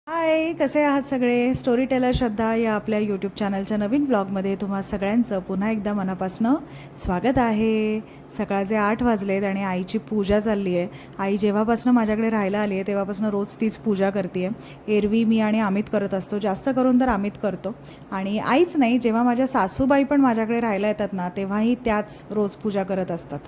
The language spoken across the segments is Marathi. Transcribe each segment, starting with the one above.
हाय, कसे आहात सगळे? स्टोरी टेलर श्रद्धा या आपल्या यूट्यूब चॅनलच्या नवीन ब्लॉगमध्ये तुम्हा सगळ्यांचं पुन्हा एकदा मनापासनं स्वागत आहे. सकाळचे 8 वाजलेत आणि आईची पूजा चालली आहे. आई जेव्हापासनं माझ्याकडे राहायला आली आहे तेव्हापासनं रोज तीच पूजा करते आहे. एरवी मी आणि अमित करत असतो, जास्त करून तर अमित करतो. आणि आईच नाही, जेव्हा माझ्या सासूबाई पण माझ्याकडे राहायला येतात ना तेव्हाही त्याच रोज पूजा करत असतात.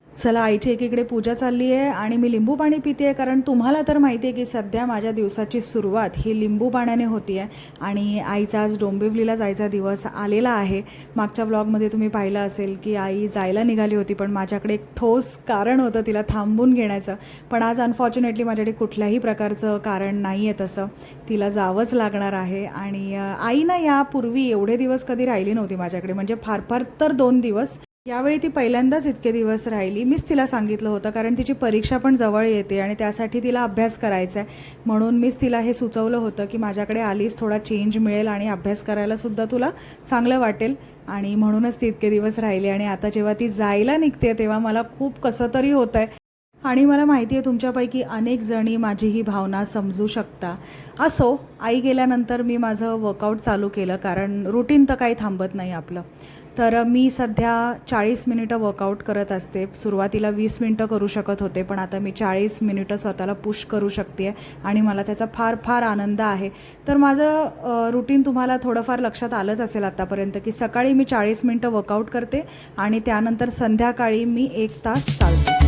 चला, आईची एकीकडे पूजा चालली आहे आणि मी लिंबू पाणी पिते आहे, कारण तुम्हाला तर माहिती आहे की सध्या माझ्या दिवसाची सुरुवात ही लिंबू पाण्याने होती आहे. आणि आईचा आज डोंबिवलीला जायचा दिवस आलेला आहे. मागच्या ब्लॉगमध्ये तुम्ही पाहिलं असेल की आई जायला निघाली होती, पण माझ्याकडे एक ठोस कारण होतं तिला थांबून घेण्याचं. पण आज अनफॉर्च्युनेटली माझ्याकडे कुठल्याही प्रकारचं कारण नाही आहे, तसं तिला जावंच लागणार आहे. आणि आई ना यापूर्वी एवढे दिवस कधी राहिली नव्हती माझ्याकडे, म्हणजे फार फार तर 2 दिवस. यावेळी ती पहिल्यांदाच इतके दिवस राहिली. मीच तिला सांगितलं होतं, कारण तिची परीक्षा पण जवळ येते आणि त्यासाठी तिला अभ्यास करायचा आहे. म्हणून मीच तिला हे सुचवलं होतं की माझ्याकडे आलीस, थोडा चेंज मिळेल आणि अभ्यास करायलासुद्धा तुला चांगलं वाटेल. आणि म्हणूनच ती इतके दिवस राहिली. आणि आता जेव्हा ती जायला निघते तेव्हा मला खूप कसं तरी होतं आहे. आणि मला माहिती आहे तुमच्यापैकी अनेक जणी माझी ही भावना समजू शकता. असो, आई गेल्यानंतर मी माझं वर्कआउट चालू केलं, कारण रुटीन तर काही थांबत नाही आपलं. तर मी सध्या 40 मिनिटं वर्कआउट करत असते. सुरुवातीला 20 मिनिटं करू शकत होते, पण आता मी 40 मिनिटं स्वतःला पुश करू शकते आणि मला त्याचा फार फार आनंद आहे. तर माझं रुटीन तुम्हाला थोडंफार लक्षात आलंच असेल आत्तापर्यंत, की सकाळी मी 40 मिनिटं वर्कआउट करते आणि त्यानंतर संध्याकाळी मी 1 तास चालते.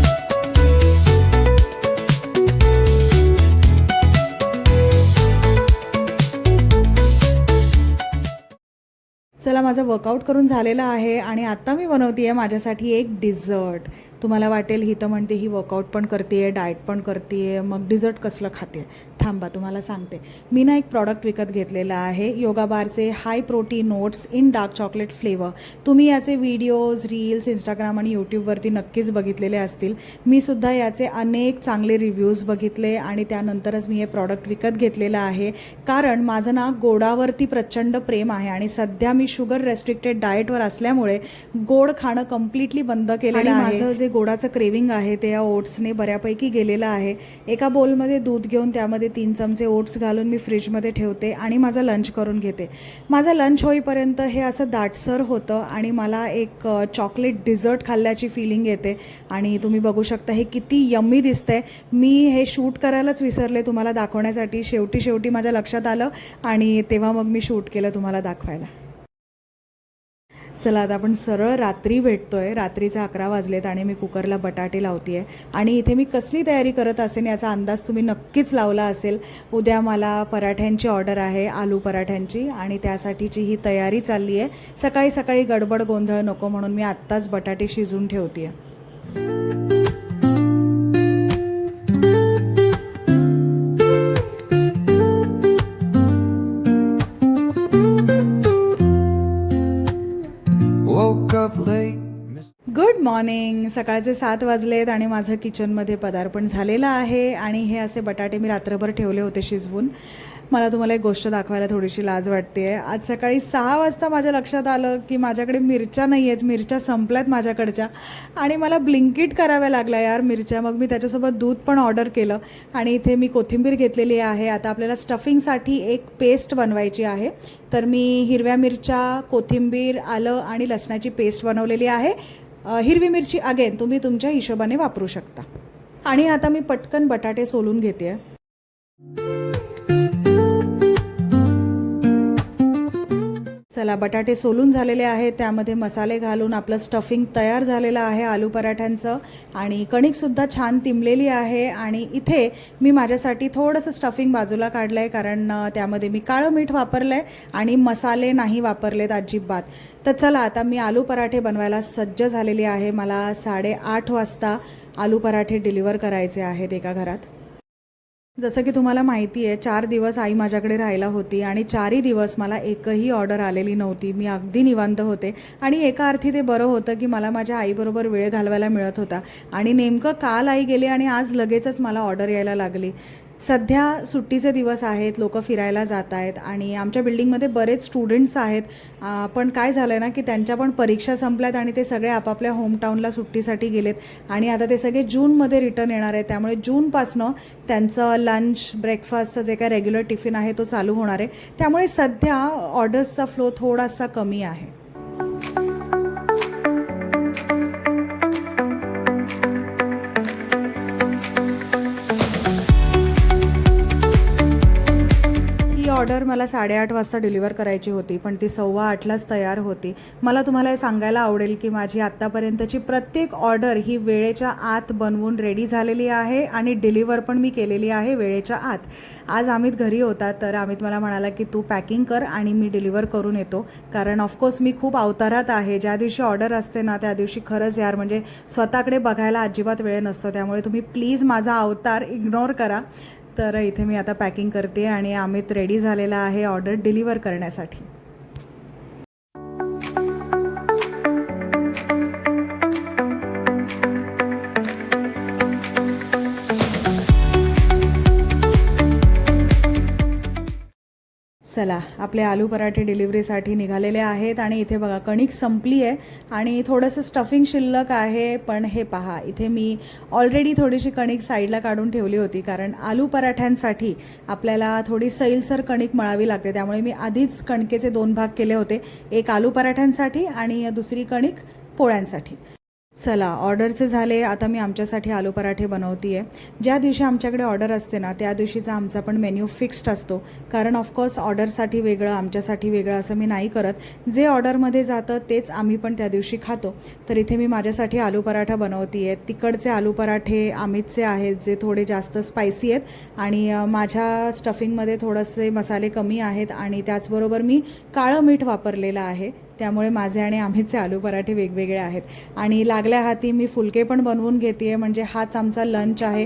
चला, माझं वर्कआउट करून झालेलं आहे आणि आत्ता मी बनवते आहे माझ्यासाठी एक डिझर्ट. तुम्हाला वाटेल ही तर म्हणते ही वर्कआउट पण करते आहे, डाएट पण करते आहे, मग डिझर्ट कसलं खाते. थांबा, तुम्हाला सांगते. मी ना एक प्रॉडक्ट विकत घेतलेलं आहे, योगा बारचे high protein oats in dark chocolate flavour. तुम्ही याचे व्हिडिओज, रील्स इंस्टाग्राम आणि यूट्यूबवरती नक्कीच बघितलेले असतील. मी सुद्धा याचे अनेक चांगले रिव्ह्यूज बघितले आणि त्यानंतरच मी हे प्रॉडक्ट विकत घेतलेलं आहे. कारण माझं ना गोडावरती प्रचंड प्रेम आहे आणि सध्या मी शुगर रेस्ट्रिक्टेड डाएटवर असल्यामुळे गोड खाणं कम्प्लिटली बंद केलेलं आहे. माझं जे गोडाचं क्रेविंग आहे ते या ओट्सने बऱ्यापैकी गेलेलं आहे. एका बोलमध्ये दूध घेऊन त्यामध्ये 3 चमचे ओट्स घालून मी फ्रीजमध्ये ठेवते आणि माझं लंच करून घेते. माझं लंच होईपर्यंत हे असं दाटसर होतं आणि मला एक चॉकलेट डिझर्ट खाल्ल्याची फिलिंग येते. आणि तुम्ही बघू शकता हे किती यम्मी दिसतंय. मी हे शूट करायलाच विसरले तुम्हाला दाखवण्यासाठी. शेवटी माझ्या लक्षात आलं आणि तेव्हा मग मी शूट केलं तुम्हाला दाखवायला. चला, आता आपण सरळ रात्री भेटतो आहे. रात्रीचे 11 वाजलेत आणि मी कुकरला बटाटे लावते आहे. आणि इथे मी कसली तयारी करत असेल याचा अंदाज तुम्ही नक्कीच लावला असेल. उद्या मला पराठ्यांची ऑर्डर आहे, आलू पराठ्यांची, आणि त्यासाठीची ही तयारी चालली आहे. सकाळी सकाळी गडबड गोंधळ नको म्हणून मी आत्ताच बटाटे शिजवून ठेवते आहे. Good morning. सकाळचे 7 वाजलेत आणि माझं किचनमध्ये पदार्पण झालेलं आहे. आणि हे असे बटाटे मी रात्रभर ठेवले होते शिजवून. मला तुम्हाला एक गोष्ट दाखवायला थोडीशी लाज वाटते आहे. आज सकाळी 6 वाजता माझ्या लक्षात आलं की माझ्याकडे मिरच्या नाही आहेत, मिरच्या संपल्यात माझ्याकडच्या. आणि मला ब्लिंकिट कराव्या लागल्या यार मिरच्या. मग मी त्याच्यासोबत दूध पण ऑर्डर केलं. आणि इथे मी कोथिंबीर घेतलेली आहे. आता आपल्याला स्टफिंगसाठी एक पेस्ट बनवायची आहे. तर मी हिरव्या मिरच्या, कोथिंबीर, आलं आणि लसणाची पेस्ट बनवलेली आहे. हिरवी मिरची अगेन तुम्ही तुमच्या हिशोबाने वापरू शकता. आणि आता मी पटकन बटाटे सोलून घेते. चला, बटाटे सोलून झालेले आहेत. त्यामध्ये मसाले घालून आपलं स्टफिंग तयार झालेलं आहे आलू पराठ्यांचं. आणि कणिकसुद्धा छान तिंबलेली आहे. आणि इथे मी माझ्यासाठी थोडंसं स्टफिंग बाजूला काढलं आहे, कारण त्यामध्ये मी काळं मीठ वापरलं आहे आणि मसाले नाही वापरलेत अजिबात. तर चला, आता मी आलू पराठे बनवायला सज्ज झालेली आहे. मला 8:30 वाजता आलू पराठे डिलिव्हर करायचे आहेत एका घरात. जसं की तुम्हाला माहिती आहे, 4 दिवस आई माझ्याकडे राहायला होती आणि 4ही दिवस मला एकही ऑर्डर आलेली नव्हती. मी अगदी निवांत होते. आणि एका अर्थी ते बरं होतं की मला माझ्या आईबरोबर वेळ घालवायला मिळत होता. आणि नेमकं काल आई गेली आणि आज लगेचच मला ऑर्डर यायला लागली. सध्या सुट्टीचे दिवस आहेत, लोकं फिरायला जात आहेत आणि आमच्या बिल्डिंगमध्ये बरेच स्टुडंट्स आहेत. पण काय झालं आहे ना की त्यांच्या पण परीक्षा संपल्यात आणि ते सगळे आपापल्या होमटाऊनला सुट्टीसाठी गेलेत आणि आता ते सगळे जूनमध्ये रिटर्न येणार आहेत. त्यामुळे जूनपासनं त्यांचं लंच ब्रेकफास्टचं जे काय रेग्युलर टिफिन आहे तो चालू होणार आहे. त्यामुळे सध्या ऑर्डर्सचा फ्लो थोडासा कमी आहे. ही ऑर्डर मला 8:30 वाजता डिलिव्हर करायची होती, पण ती 7:15लाच तयार होती. मला तुम्हाला हे सांगायला आवडेल की माझी आत्तापर्यंतची प्रत्येक ऑर्डर ही वेळेच्या आत बनवून रेडी झालेली आहे आणि डिलिव्हर पण मी केलेली आहे वेळेच्या आत. आज अमित घरी होता, तर अमित मला म्हणाला की तू पॅकिंग कर आणि मी डिलिव्हर करून येतो. कारण ऑफकोर्स मी खूप अवतारात आहे. ज्या दिवशी ऑर्डर असते ना त्या दिवशी खरंच यार म्हणजे स्वतःकडे बघायला अजिबात वेळ नसतो. त्यामुळे तुम्ही प्लीज माझा अवतार इग्नोर करा. तर इथे मी आता पॅकिंग करते आणि अमित रेडी झालेला आहे ऑर्डर डिलिव्हर करण्यासाठी. चला, आपले आलू पराठे डिलिव्हरीसाठी निघालेले आहेत आणि इथे बघा कणिक संपली आहे आणि थोडंसं स्टफिंग शिल्लक आहे. पण हे पहा, इथे मी ऑलरेडी थोडीशी कणिक साईडला काढून ठेवली होती, कारण आलू पराठ्यांसाठी आपल्याला थोडी सैलसर कणिक मळावी लागते. त्यामुळे मी आधीच कणकेचे 2 भाग केले होते, एक आलू पराठ्यांसाठी आणि दुसरी कणिक पोळ्यांसाठी. चला, ऑर्डरचे झाले. आता मी आमच्यासाठी आलू पराठे बनवते आहे. ज्या दिवशी आमच्याकडे ऑर्डर असते ना त्या दिवशीचा आमचा पण मेन्यू फिक्स्ड असतो, कारण ऑफकोर्स ऑर्डरसाठी वेगळं आमच्यासाठी वेगळं असं मी नाही करत. जे ऑर्डरमध्ये जातं तेच आम्ही पण त्या दिवशी खातो. तर इथे मी माझ्यासाठी आलू पराठा बनवते आहे. तिकडचे आलू पराठे अमितचे आहेत जे थोडे जास्त स्पायसी आहेत आणि माझ्या स्टफिंगमध्ये थोडेसे मसाले कमी आहेत आणि त्याचबरोबर मी काळं मीठ वापरलेलं आहे. त्यामुळे माझे आणि अमितचे आलू पराठे वेगवेगळे आहेत. आणि लागल्या हाती मी फुलके पण बनवून घेते आहे, म्हणजे हाच आमचा लंच आहे.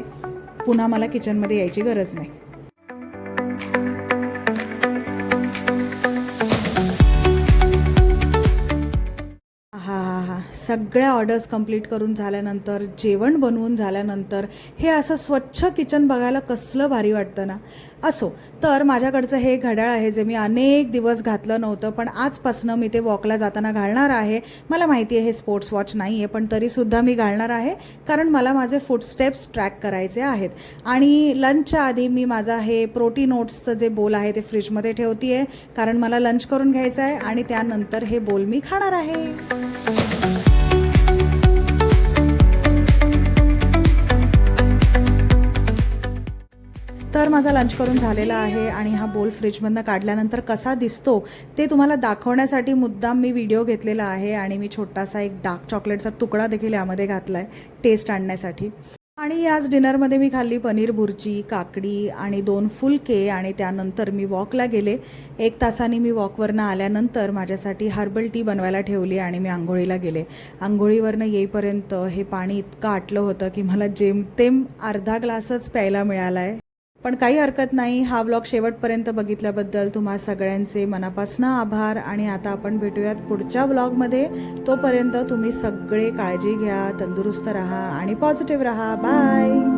पुन्हा मला किचनमध्ये यायची गरज नाही. सगळ्या ऑर्डर्स कंप्लीट करून झाल्यानंतर, जेवण बनवून झाल्यानंतर हे असं स्वच्छ किचन बघायला कसलं भारी वाटतं ना. असो, तर माझ्याकडचं हे घड्याळ आहे जे मी अनेक दिवस घातलं नव्हतं, पण आजपासनं मी ते वॉकला जाताना घालणार आहे. मला माहिती आहे हे स्पोर्ट्स वॉच नाही आहे, पण तरीसुद्धा मी घालणार आहे, कारण मला माझे फुटस्टेप्स ट्रॅक करायचे आहेत. आणि लंचच्या आधी मी माझा हे प्रोटीन ओट्सचं जे बोल आहे ते फ्रीजमध्ये ठेवते आहे, कारण मला लंच करून घ्यायचं आहे आणि त्यानंतर हे बोल मी खाणार आहे. तर माझा लंच करून झालेला आहे आणि हा बोल फ्रीजमधनं काढल्यानंतर कसा दिसतो ते तुम्हाला दाखवण्यासाठी मुद्दाम मी व्हिडिओ घेतलेला आहे. आणि मी छोटासा एक डार्क चॉकलेटचा तुकडा देखील यामध्ये घातला आहे टेस्ट आणण्यासाठी. आणि आज डिनरमध्ये मी खाल्ली पनीर भुर्जी, काकडी आणि 2 फुलके आणि त्यानंतर मी वॉकला गेले. 1 तासाने मी वॉकवरनं आल्यानंतर माझ्यासाठी हर्बल टी बनवायला ठेवली आणि मी आंघोळीला गेले. आंघोळीवरनं येईपर्यंत हे पाणी इतकं आटलं होतं की मला जेमतेम अर्धा ग्लासच प्यायला मिळाला आहे. पण काही हरकत नाही. हा व्लॉग शेवटपर्यंत बघितल्याबद्दल तुम्हा सगळ्यांचे मनापासून आभार. आणि आता आपण भेटूयात पुढच्या व्लॉगमध्ये. तोपर्यंत तुम्ही सगळे काळजी घ्या, तंदुरुस्त राहा आणि पॉझिटिव्ह राहा. बाय.